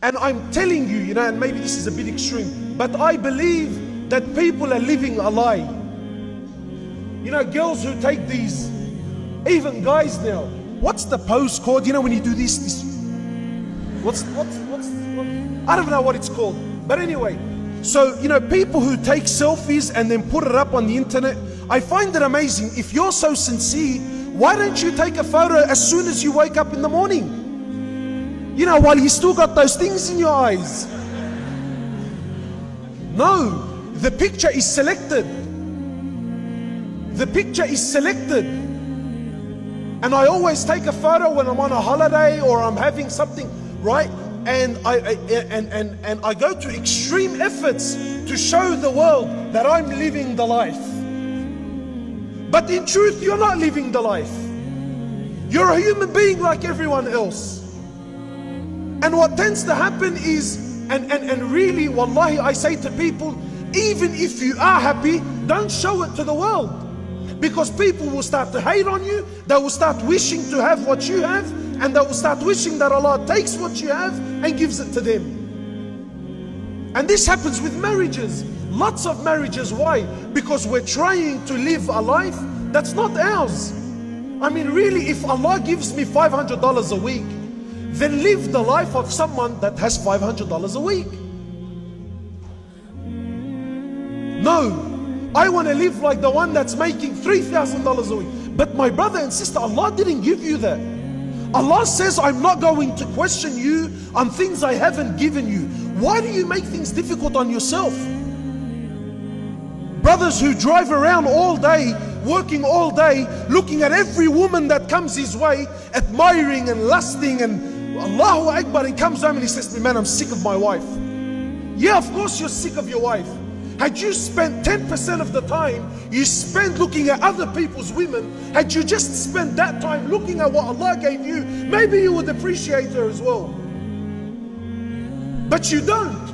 And I'm telling you, and maybe this is a bit extreme, but I believe that people are living a lie. Girls who take these, even guys now, what's the pose called? When you do this, what's I don't know what it's called. But anyway, so, people who take selfies and then put it up on the internet, I find it amazing. If you're so sincere, why don't you take a photo as soon as you wake up in the morning? While you still got those things in your eyes. No, the picture is selected. The picture is selected. And I always take a photo when I'm on a holiday or I'm having something, right? And I go to extreme efforts to show the world that I'm living the life. But in truth, you're not living the life. You're a human being like everyone else. And what tends to happen is, and really, wallahi, I say to people, even if you are happy, don't show it to the world. Because people will start to hate on you, they will start wishing to have what you have, and they will start wishing that Allah takes what you have and gives it to them. And this happens with marriages. Lots of marriages. Why? Because we're trying to live a life that's not ours. I mean, really, if Allah gives me $500 a week, then live the life of someone that has $500 a week. No, I want to live like the one that's making $3,000 a week. But my brother and sister, Allah didn't give you that. Allah says, I'm not going to question you on things I haven't given you. Why do you make things difficult on yourself? Brothers who drive around all day, working all day, looking at every woman that comes his way, admiring and lusting and Allahu Akbar, and comes home and he says to me, man, I'm sick of my wife. Yeah, of course you're sick of your wife. Had you spent 10% of the time you spent looking at other people's women, had you just spent that time looking at what Allah gave you, maybe you would appreciate her as well. But you don't.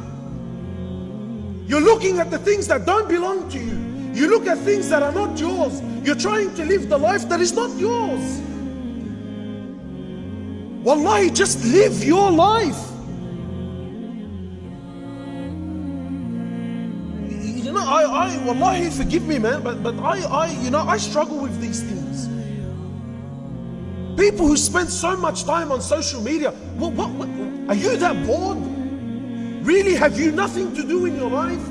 You're looking at the things that don't belong to you. You look at things that are not yours. You're trying to live the life that is not yours. Wallahi, just live your life. Wallahi, forgive me, man, but I struggle with these things. People who spend so much time on social media, what are you that bored? Really, have you nothing to do in your life?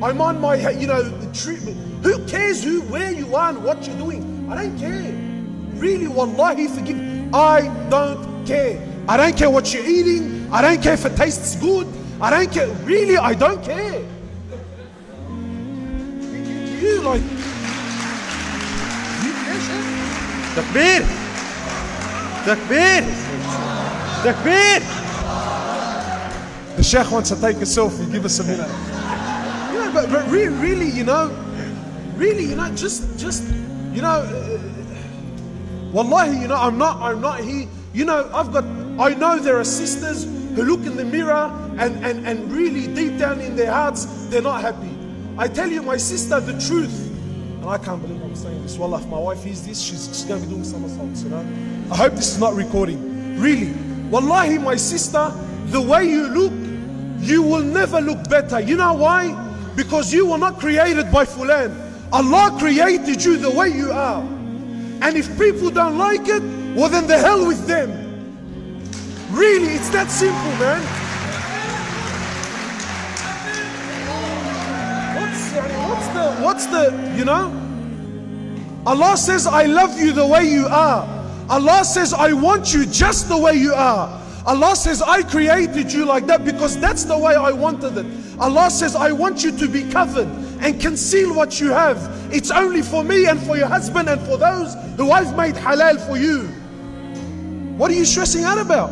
I'm on my, the treatment. Who cares where you are and what you're doing? I don't care. Really, wallahi, forgive me. I don't care. I don't care what you're eating. I don't care if it tastes good. I don't care. Really, I don't care. You like... You care, Sheikh? Takbir! Takbir! Takbir! The Sheikh wants to take a selfie. Give us a minute. But really, just wallahi, I'm not here. I know there are sisters who look in the mirror and really deep down in their hearts, they're not happy. I tell you, my sister, the truth, and I can't believe I'm saying this. Wallah, if my wife hears this, she's going to be doing somersaults, I hope this is not recording. Really. Wallahi, my sister, the way you look, you will never look better. You know why? Because you were not created by Fulan. Allah created you the way you are. And if people don't like it, well then the hell with them. Really, it's that simple, man. What's the, Allah says, I love you the way you are. Allah says, I want you just the way you are. Allah says, I created you like that because that's the way I wanted it. Allah says, I want you to be covered and conceal what you have. It's only for me and for your husband and for those who I've made halal for you. What are you stressing out about?